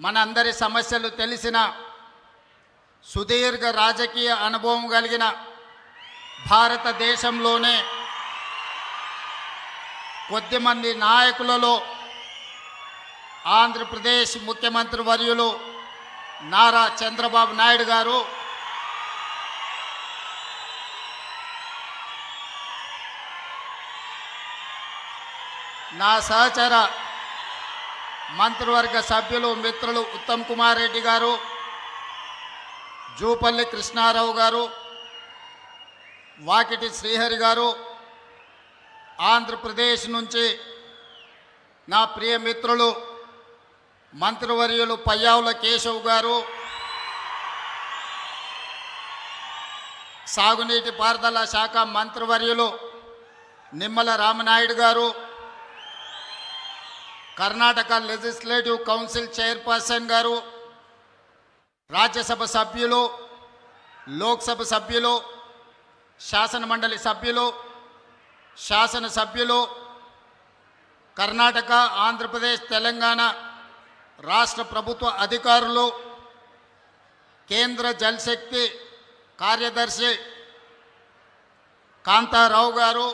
మనందరి సమస్యలు తెలిసిన సుదీర్ఘ రాజకీయ అనుభవం కలిగిన భారతదేశంలోనే కొద్దిమంది నాయకులలో ఆంధ్రప్రదేశ్ ముఖ్యమంత్రి వర్యులు నారా చంద్రబాబు నాయుడు గారు నా సహచర మంత్రివర్గ సభ్యులు మిత్రులు ఉత్తమ్ కుమార్ రెడ్డి గారు, జూపల్లి కృష్ణారావు గారు, వాకిటి శ్రీహరి గారు, ఆంధ్రప్రదేశ్ నుంచి నా ప్రియ మిత్రులు మంత్రివర్యులు పయ్యావుల కేశవ్ గారు, సాగునీటి పారుదల శాఖ మంత్రివర్యులు నిమ్మల రామనాయుడు గారు, కర్ణాటక లెజిస్లేటివ్ కౌన్సిల్ చైర్పర్సన్ గారు, రాజ్యసభ సభ్యులు, లోక్సభ సభ్యులు, శాసనమండలి సభ్యులు, శాసనసభ్యులు, కర్ణాటక, ఆంధ్రప్రదేశ్, తెలంగాణ రాష్ట్ర ప్రభుత్వ అధికారులు, కేంద్ర జలశక్తి కార్యదర్శి కాంతారావు గారు,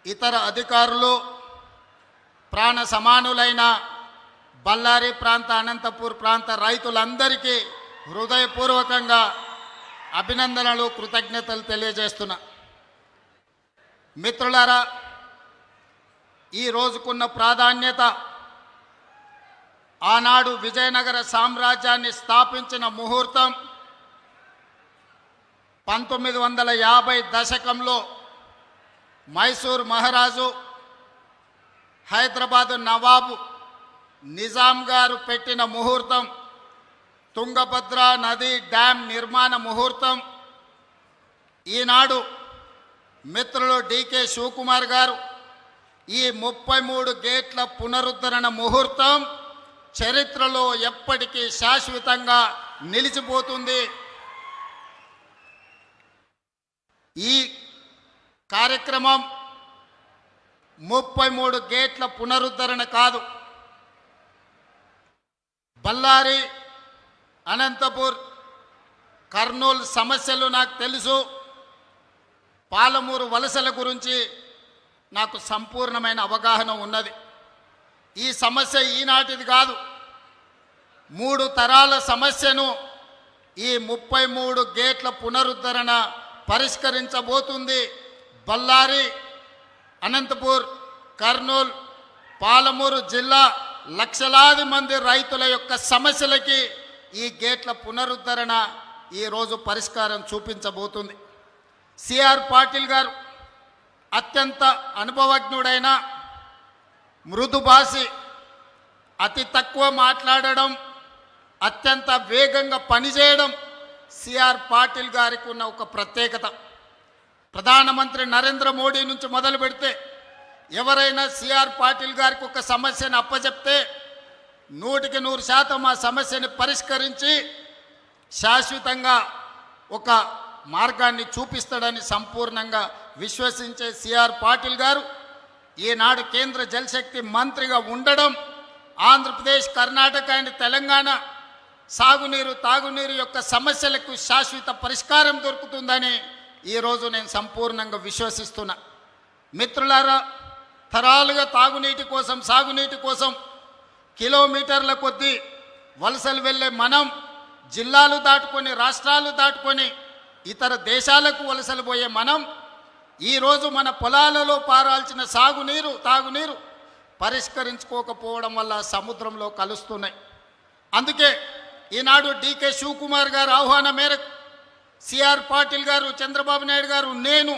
ఇతర అధికారులు, ప్రాణ సమానులైన బళ్ళారి ప్రాంత, అనంతపూర్ ప్రాంత రైతులందరికీ హృదయపూర్వకంగా అభినందనలు, కృతజ్ఞతలు తెలియజేస్తున్నా. మిత్రులారా, ఈ రోజుకున్న ప్రాధాన్యత ఆనాడు విజయనగర సామ్రాజ్యాన్ని స్థాపించిన ముహూర్తం 1950 దశకంలో మైసూర్ మహారాజు, హైదరాబాదు నవాబు నిజాం గారు పెట్టిన ముహూర్తం, తుంగభద్ర నది డ్యాం నిర్మాణ ముహూర్తం. ఈనాడు మిత్రులు డికే శివకుమార్ గారు ఈ 33 గేట్ల పునరుద్ధరణ ముహూర్తం చరిత్రలో ఎప్పటికీ శాశ్వతంగా నిలిచిపోతుంది. ఈ కార్యక్రమం 33 గేట్ల పునరుద్ధరణ కాదు, బళ్ళారి, అనంతపూర్, కర్నూలు సమస్యలు నాకు తెలుసు, పాలమూరు వలసల గురించి నాకు సంపూర్ణమైన అవగాహన ఉన్నది. ఈ సమస్య ఈనాటిది కాదు, 3 తరాల సమస్యను ఈ 33 గేట్ల పునరుద్ధరణ పరిష్కరించబోతుంది. బళ్ళారి, అనంతపూర్, కర్నూలు, పాలమూరు జిల్లా లక్షలాది మంది రైతుల యొక్క సమస్యలకి ఈ గేట్ల పునరుద్ధరణ ఈరోజు పరిష్కారం చూపించబోతుంది. సిఆర్ పాటిల్ గారు అత్యంత అనుభవజ్ఞుడైన, మృదుభాషి, అతి తక్కువ మాట్లాడడం, అత్యంత వేగంగా పనిచేయడం సిఆర్ పాటిల్ గారికి ఉన్న ఒక ప్రత్యేకత. ప్రధానమంత్రి నరేంద్ర మోడీ నుంచి మొదలు పెడితే ఎవరైనా సిఆర్ పాటిల్ గారికి ఒక సమస్యను అప్పచెప్తే 100% ఆ సమస్యని పరిష్కరించి శాశ్వతంగా ఒక మార్గాన్ని చూపిస్తాడని సంపూర్ణంగా విశ్వసించే సిఆర్ పాటిల్ గారు ఈనాడు కేంద్ర జలశక్తి మంత్రిగా ఉండడం, ఆంధ్రప్రదేశ్, కర్ణాటక అండ్ తెలంగాణ సాగునీరు, తాగునీరు యొక్క సమస్యలకు శాశ్వత పరిష్కారం దొరుకుతుందని ఈరోజు నేను సంపూర్ణంగా విశ్వసిస్తున్నా. మిత్రులారా, తరాలుగా తాగునీటి కోసం, సాగునీటి కోసం కిలోమీటర్ల కొద్దీ వలసలు వెళ్ళే మనం, జిల్లాలు దాటుకొని, రాష్ట్రాలు దాటుకొని ఇతర దేశాలకు వలసలు పోయే మనం ఈరోజు మన పొలాలలో పారాల్సిన సాగునీరు, తాగునీరు పరిష్కరించుకోకపోవడం వల్ల సముద్రంలో కలుస్తున్నాయి. అందుకే ఈనాడు డికే శివకుమార్ గారు ఆహ్వానం మేరకు సిఆర్ పాటిల్ గారు, చంద్రబాబు నాయుడు గారు, నేను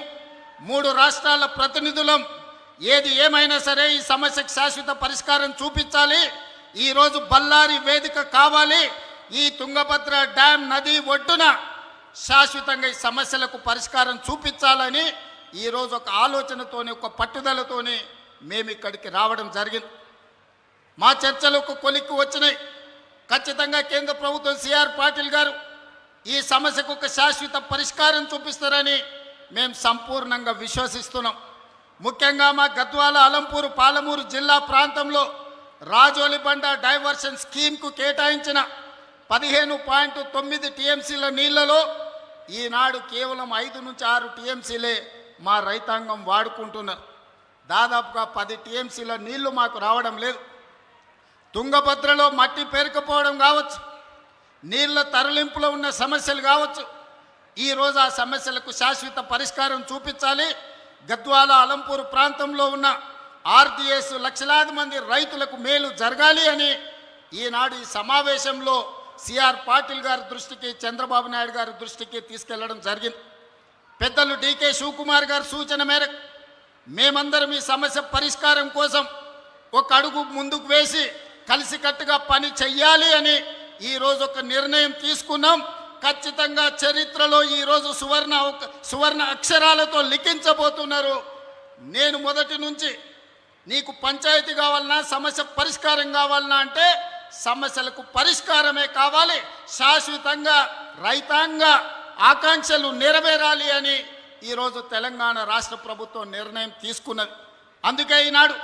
3 రాష్ట్రాల ప్రతినిధులం ఏది ఏమైనా సరే ఈ సమస్యకు శాశ్వత పరిష్కారం చూపించాలి. ఈరోజు బళ్ళారి వేదిక కావాలి. ఈ తుంగభద్ర డ్యాం నది ఒడ్డున శాశ్వతంగా ఈ సమస్యలకు పరిష్కారం చూపించాలని ఈరోజు ఒక ఆలోచనతోని, ఒక పట్టుదలతోని మేము ఇక్కడికి రావడం జరిగింది. మా చర్చలు ఒక కొలిక్కి వచ్చినాయి. ఖచ్చితంగా కేంద్ర ప్రభుత్వం, సిఆర్ పాటిల్ గారు ఈ సమస్యకు ఒక శాశ్వత పరిష్కారం చూపిస్తారని మేము సంపూర్ణంగా విశ్వసిస్తున్నాం. ముఖ్యంగా మా గద్వాల, అలంపూరు, పాలమూరు జిల్లా ప్రాంతంలో రాజోలిబండ డైవర్షన్ స్కీమ్కు కేటాయించిన 15.9 టీఎంసీల నీళ్లలో ఈనాడు కేవలం 5 నుంచి 6 టీఎంసీలే మా రైతాంగం వాడుకుంటున్నారు. దాదాపుగా 10 టీఎంసీల నీళ్లు మాకు రావడం లేదు. తుంగభద్రలో మట్టి పేరుకుపోవడం కావచ్చు, నీళ్ల తరలింపులో ఉన్న సమస్యలు కావచ్చు. ఈరోజు ఆ సమస్యలకు శాశ్వత పరిష్కారం చూపించాలి. గద్వాల అలంపూర్ ప్రాంతంలో ఉన్న ఆర్డీఎస్ లక్షలాది మంది రైతులకు మేలు జరగాలి అని ఈనాడు ఈ సమావేశంలో సిఆర్ పాటిల్ గారి దృష్టికి, చంద్రబాబు నాయుడు గారి దృష్టికి తీసుకెళ్లడం జరిగింది. పెద్దలు డీకే శివకుమార్ గారి సూచన మేరకు మేమందరం ఈ సమస్య పరిష్కారం కోసం ఒక అడుగు ముందుకు వేసి కలిసికట్టుగా పని చెయ్యాలి అని ఈరోజు ఒక నిర్ణయం తీసుకున్నాం. ఖచ్చితంగా చరిత్రలో ఈరోజు సువర్ణ అక్షరాలతో లిఖించబోతున్నారు. నేను మొదటి నుంచి నీకు పంచాయతీ కావాలన్నా, సమస్య పరిష్కారం కావాలన్నా అంటే సమస్యలకు పరిష్కారమే కావాలి, శాశ్వతంగా రైతాంగ ఆకాంక్షలు నెరవేరాలి అని ఈరోజు తెలంగాణ రాష్ట్ర ప్రభుత్వం నిర్ణయం తీసుకున్నది. అందుకే ఈనాడు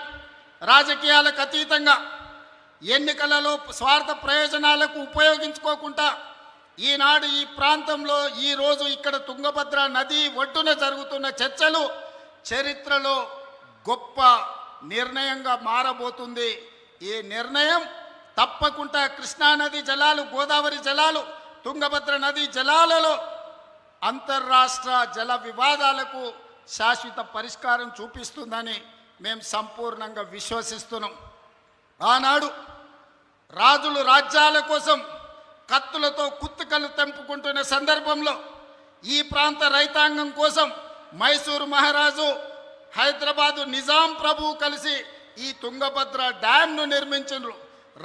రాజకీయాలకు అతీతంగా ఎన్నికలలో స్వార్థ ప్రయోజనాలకు ఉపయోగించుకోకుండా ఈనాడు ఈ ప్రాంతంలో ఈరోజు ఇక్కడ తుంగభద్ర నది ఒడ్డున జరుగుతున్న చర్చలు చరిత్రలో గొప్ప నిర్ణయంగా మారబోతుంది. ఈ నిర్ణయం తప్పకుండా కృష్ణానది జలాలు, గోదావరి జలాలు, తుంగభద్ర నది జలాలలో అంతర్రాష్ట్ర జల వివాదాలకు శాశ్వత పరిష్కారం చూపిస్తుందని మేము సంపూర్ణంగా విశ్వసిస్తున్నాం. ఆనాడు రాజులు రాజ్యాల కోసం కత్తులతో కుత్తుకలు తెంపుకుంటున్న సందర్భంలో ఈ ప్రాంత రైతాంగం కోసం మైసూరు మహారాజు, హైదరాబాదు నిజాం ప్రభువు కలిసి ఈ తుంగభద్ర డ్యాంను నిర్మించారు.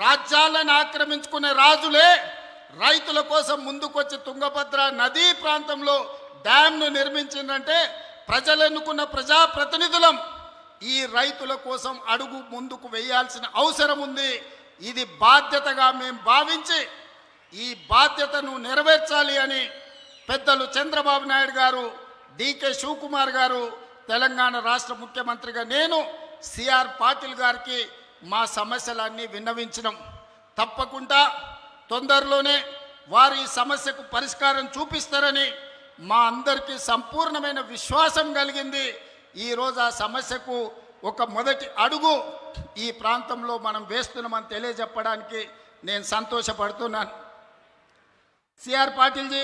రాజ్యాలను ఆక్రమించుకునే రాజులే రైతుల కోసం ముందుకొచ్చి తుంగభద్ర నదీ ప్రాంతంలో డ్యాంను నిర్మించిందంటే ప్రజలు ఎన్నుకున్న ప్రజాప్రతినిధులం ఈ రైతుల కోసం అడుగు ముందుకు వేయాల్సిన అవసరం ఉంది. ఇది బాధ్యతగా మేము భావించి ఈ బాధ్యతను నెరవేర్చాలి అని పెద్దలు చంద్రబాబు నాయుడు గారు, డీకే శివకుమార్ గారు, తెలంగాణ రాష్ట్ర ముఖ్యమంత్రిగా నేను సిఆర్ పాటిల్ గారికి మా సమస్యలన్నీ విన్నవించినాం. తప్పకుండా తొందరలోనే వారు ఈ సమస్యకు పరిష్కారం చూపిస్తారని మా అందరికీ సంపూర్ణమైన విశ్వాసం కలిగింది. ఈరోజు ఆ సమస్యకు ఒక మొదటి అడుగు ఈ ప్రాంతంలో మనం వేస్తున్నామని తెలియజెప్పడానికి నేను సంతోషపడుతున్నాను. सीआर पाटिल जी,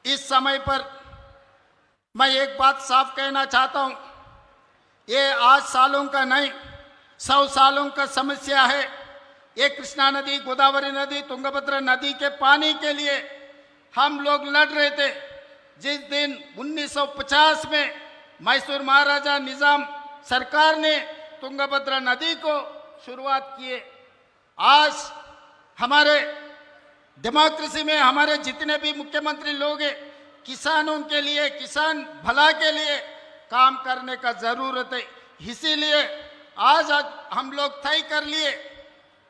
इस समय पर मैं एक बात साफ कहना चाहता हूँ, ये आज सालों का नहीं 100 सालों का समस्या है। ये कृष्णा नदी, गोदावरी नदी, तुंगभद्रा नदी के पानी के लिए हम लोग लड़ रहे थे। जिस दिन 1950 में मैसूर महाराजा निजाम सरकार ने तुंगभद्रा नदी को शुरुआत किए, आज हमारे डेमोक्रेसी में हमारे जितने भी मुख्यमंत्री लोग हैं, किसानों के लिए, किसान भला के लिए काम करने का ज़रूरत है। इसीलिए आज हम लोग तय कर लिए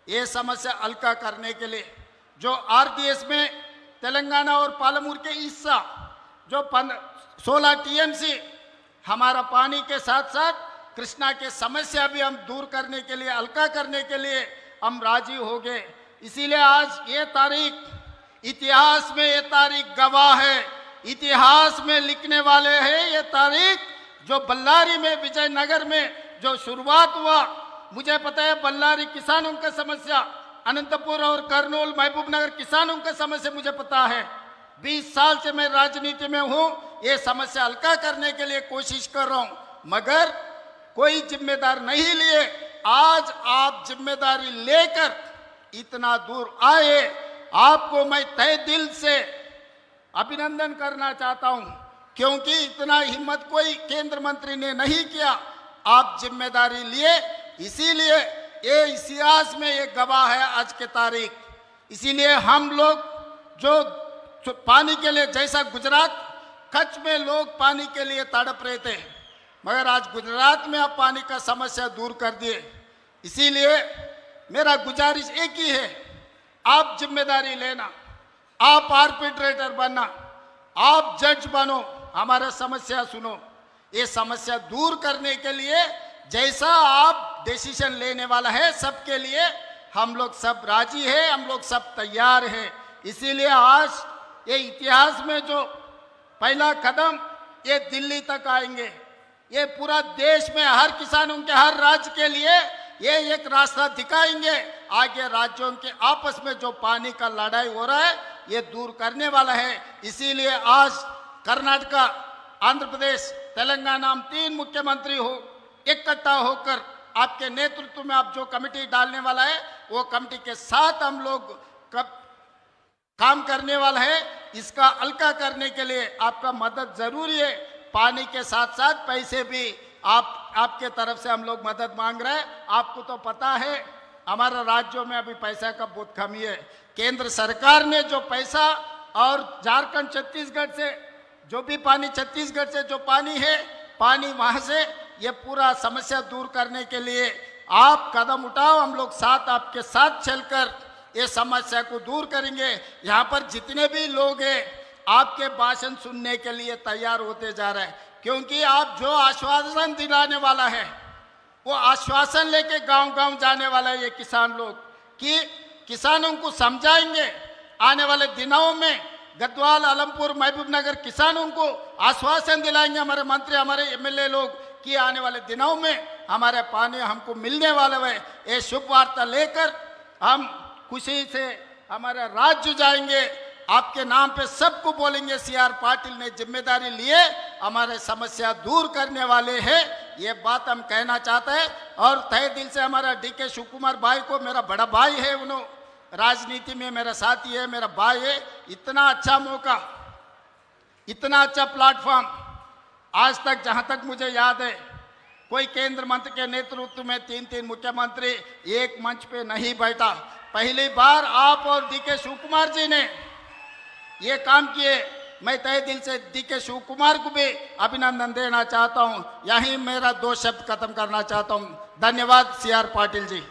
ये समस्या हल्का करने के लिए जो आरडीएस में तेलंगाना और पालमूर के हिस्सा जो 16 टीएमसी हमारा पानी के साथ साथ कृष्णा के समस्या भी हम दूर करने के लिए, हल्का करने के लिए हम राजी हो गए। इसीलिए आज ये तारीख, इतिहास में ये तारीख गवाह है, इतिहास में लिखने वाले हैं। ये तारीख जो बल्लारी में, विजयनगर में जो शुरुआत हुआ, मुझे पता है बल्लारी किसानों का समस्या, अनंतपुर और करनूल, महबूबनगर किसानों का समस्या मुझे पता है। 20 साल से मैं राजनीति में हूँ, ये समस्या हल्का करने के लिए कोशिश कर रहा हूँ, मगर कोई जिम्मेदार नहीं लिए। आज आप जिम्मेदारी लेकर इतना दूर आए, आपको मैं तहे दिल से अभिनंदन करना चाहता हूं, क्योंकि इतना हिम्मत कोई केंद्र मंत्री ने नहीं किया। आप जिम्मेदारी लिए, इसीलिए ये इतिहास में ये गवाह है आज के तारीख। इसीलिए हम लोग जो पानी के लिए, जैसा गुजरात कच्छ में लोग पानी के लिए तड़प रहे थे, मगर आज गुजरात में आप पानी का समस्या दूर कर दिए। इसीलिए मेरा गुजारिश एक ही है, आप जिम्मेदारी लेना, आप आर्बिट्रेटर बनना, आप जज बनो, हमारा समस्या सुनो। ये समस्या दूर करने के लिए जैसा आप डिसीजन लेने वाला है सबके लिए। हम लोग सब राजी है, हम लोग सब तैयार है। इसीलिए आज ये इतिहास में जो पहला कदम ये दिल्ली तक आएंगे, ये पूरा देश में हर किसानों के हर राज्य के लिए ये एक रास्ता दिखाएंगे। आगे राज्यों के आपस में जो पानी का लड़ाई हो रहा है ये दूर करने वाला है। इसीलिए आज कर्नाटका, आंध्र प्रदेश, तेलंगाना, हम 3 मुख्यमंत्री हो इकट्ठा होकर आपके नेतृत्व में आप जो कमेटी डालने वाला है वो कमेटी के साथ हम लोग काम करने वाला है। इसका हल्का करने के लिए आपका मदद जरूरी है। पानी के साथ साथ पैसे भी आपके तरफ से हम लोग मदद मांग रहे हैं। आपको तो पता है हमारे राज्यों में अभी पैसा का बहुत कमी है। केंद्र सरकार ने जो पैसा और झारखंड, छत्तीसगढ़ से जो भी पानी, छत्तीसगढ़ से जो पानी है, पानी वहां से ये पूरा समस्या दूर करने के लिए आप कदम उठाओ। हम लोग साथ आपके साथ चलकर ये समस्या को दूर करेंगे। यहाँ पर जितने भी लोग हैं आपके भाषण सुनने के लिए तैयार होते जा रहे हैं, क्योंकि आप जो आश्वासन दिलाने वाला है वो आश्वासन लेके गांव-गांव जाने वाला है। ये किसान लोग कि किसानों को समझाएंगे। आने वाले दिनों में गढ़वाल, आलमपुर, महबूबनगर किसानों को आश्वासन दिलाएंगे हमारे मंत्री, हमारे एमएलए लोग कि आने वाले दिनों में हमारे पानी हमको मिलने वाला है। ये शुभ वार्ता लेकर हम खुशी से हमारे राज्य जाएंगे। आपके नाम पे सबको बोलेंगे CR पाटिल ने जिम्मेदारी लिए हमारे समस्या दूर करने वाले हैं। ये बात हम कहना चाहते हैं। और तहे दिल से हमारा DK शिव कुमार भाई को, मेरा बड़ा भाई है, उन्होंने राजनीति में मेरा साथी है, मेरा भाई है। इतना अच्छा मौका, इतना अच्छा प्लेटफॉर्म आज तक जहां तक मुझे याद है कोई केंद्र मंत्री के नेतृत्व में 3 मुख्यमंत्री एक मंच पे नहीं बैठा। पहली बार आप और DK शिव कुमार जी ने ये काम किए। मैं तहे दिल से DK शिव कुमार को भी अभिनंदन देना चाहता हूं। यहीं मेरा 2 शब्द खत्म करना चाहता हूं। धन्यवाद CR पाटिल जी।